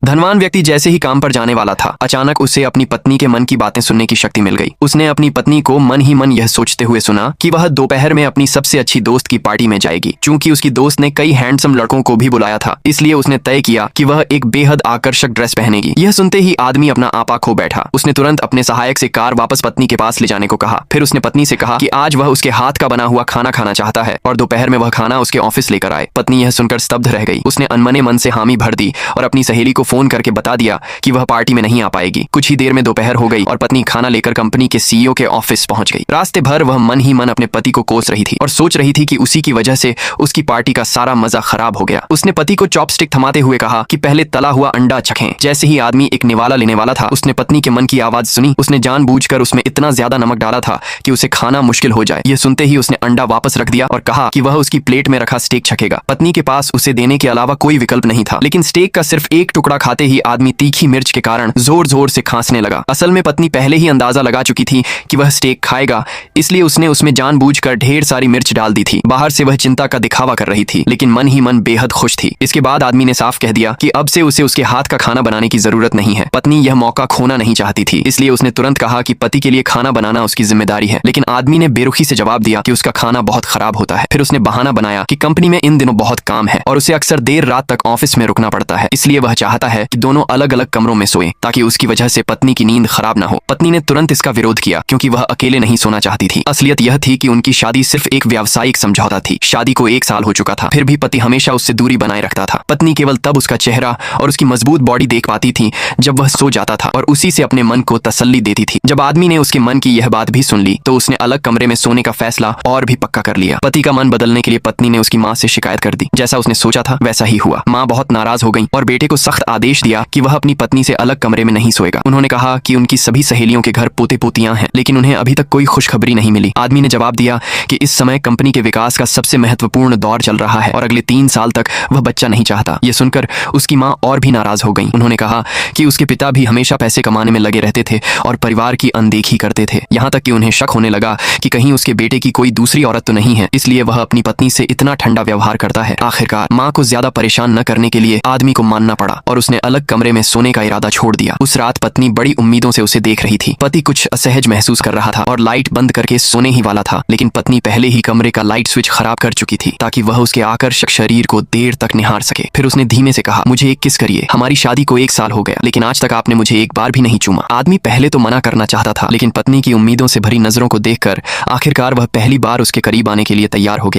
धनवान व्यक्ति जैसे ही काम पर जाने वाला था, अचानक उसे अपनी पत्नी के मन की बातें सुनने की शक्ति मिल गई। उसने अपनी पत्नी को मन ही मन यह सोचते हुए सुना कि वह दोपहर में अपनी सबसे अच्छी दोस्त की पार्टी में जाएगी। चूंकि उसकी दोस्त ने कई हैंडसम लड़कों को भी बुलाया था, इसलिए उसने तय किया कि वह एक बेहद आकर्षक ड्रेस पहनेगी। यह सुनते ही आदमी अपना आपा खो बैठा। उसने तुरंत अपने सहायक से कार वापस पत्नी के पास ले जाने को कहा। फिर उसने पत्नी से कहा कि आज वह उसके हाथ का बना हुआ खाना खाना चाहता है और दोपहर में वह खाना उसके ऑफिस लेकर आए। पत्नी यह सुनकर स्तब्ध रह गई। उसने अनमने मन से हामी भर दी और अपनी सहेली को फोन करके बता दिया कि वह पार्टी में नहीं आ पाएगी। कुछ ही देर में दोपहर हो गई और पत्नी खाना लेकर कंपनी के सीईओ के ऑफिस पहुंच गई। रास्ते भर वह मन ही मन अपने पति को कोस रही थी और सोच रही थी कि उसी की वजह से उसकी पार्टी का सारा मजा खराब हो गया। उसने पति को चॉपस्टिक थमाते हुए कहा कि पहले तला हुआ अंडा चखें। जैसे ही आदमी एक निवाला लेने वाला था, उसने पत्नी के मन की आवाज सुनी। उसने जानबूझकर उसमें इतना ज्यादा नमक डाला था कि उसे खाना मुश्किल हो जाए। यह सुनते ही उसने अंडा वापस रख दिया और कहा कि वह उसकी प्लेट में रखा स्टेक चखेगा। पत्नी के पास उसे देने के अलावा कोई विकल्प नहीं था, लेकिन स्टेक का सिर्फ एक टुकड़ा खाते ही आदमी तीखी मिर्च के कारण जोर जोर से खांसने लगा। असल में पत्नी पहले ही अंदाजा लगा चुकी थी कि वह स्टेक खाएगा, इसलिए उसने उसमें जानबूझकर ढेर सारी मिर्च डाल दी थी। बाहर से वह चिंता का दिखावा कर रही थी, लेकिन मन ही मन बेहद खुश थी। इसके बाद आदमी ने साफ कह दिया कि अब से उसे उसके हाथ का खाना बनाने की जरूरत नहीं है। पत्नी यह मौका खोना नहीं चाहती थी, इसलिए उसने तुरंत कहा कि पति के लिए खाना बनाना उसकी जिम्मेदारी है। लेकिन आदमी ने बेरुखी से जवाब दिया कि उसका खाना बहुत खराब होता है। फिर उसने बहाना बनाया कि कंपनी में इन दिनों बहुत काम है और उसे अक्सर देर रात तक ऑफिस में रुकना पड़ता है, इसलिए वह चाहता है कि दोनों अलग अलग कमरों में सोएं ताकि उसकी वजह से पत्नी की नींद खराब ना हो। पत्नी ने तुरंत इसका विरोध किया क्योंकि वह अकेले नहीं सोना चाहती थी। असलियत यह थी कि उनकी शादी सिर्फ एक व्यावसायिक समझौता थी। शादी को 1 साल हो चुका था, फिर भी पति हमेशा उससे दूरी बनाए रखता था। पत्नी केवल तब उसका चेहरा और उसकी मजबूत बॉडी देख पाती थी जब वह सो जाता था और उसी से अपने मन को तसल्ली देती थी। जब आदमी ने उसके मन की यह बात भी सुन ली तो उसने अलग कमरे में सोने का फैसला और भी पक्का कर लिया। पति का मन बदलने के लिए पत्नी ने उसकी माँ से शिकायत कर दी। जैसा उसने सोचा था वैसा ही हुआ। माँ बहुत नाराज हो गई और बेटे को सख्त आदेश दिया कि वह अपनी पत्नी से अलग कमरे में नहीं सोएगा। उन्होंने कहा कि उनकी सभी सहेलियों के घर पोते पोतियां हैं, लेकिन उन्हें अभी तक कोई खुशखबरी नहीं मिली। आदमी ने जवाब दिया कि इस समय कंपनी के विकास का सबसे महत्वपूर्ण दौर चल रहा है और अगले 3 साल तक वह बच्चा नहीं चाहता। यह सुनकर उसकी माँ और भी नाराज हो गई। उन्होंने कहा कि उसके पिता भी हमेशा पैसे कमाने में लगे रहते थे और परिवार की अनदेखी करते थे, यहाँ तक कि उन्हें शक होने लगा कि कहीं उसके बेटे की कोई दूसरी औरत तो नहीं है, इसलिए वह अपनी पत्नी से इतना ठंडा व्यवहार करता है। आखिरकार माँ को ज्यादा परेशान न करने के लिए आदमी को मानना पड़ा और उसने अलग कमरे में सोने का इरादा छोड़ दिया। उस रात पत्नी बड़ी उम्मीदों से उसे देख रही थी। पति कुछ असहज महसूस कर रहा था और लाइट बंद करके सोने ही वाला था, लेकिन पत्नी पहले ही कमरे का लाइट स्विच खराब कर चुकी थी ताकि वह उसके आकर्षक शरीर को देर तक निहार सके। फिर उसने धीमे से कहा, मुझे एक किस करिए। हमारी शादी को 1 साल हो गया, लेकिन आज तक आपने मुझे एक बार भी नहीं चूमा। आदमी पहले तो मना करना चाहता था, लेकिन पत्नी की उम्मीदों से भरी नजरों को देखकर आखिरकार वह पहली बार उसके करीब आने के लिए तैयार हो गया।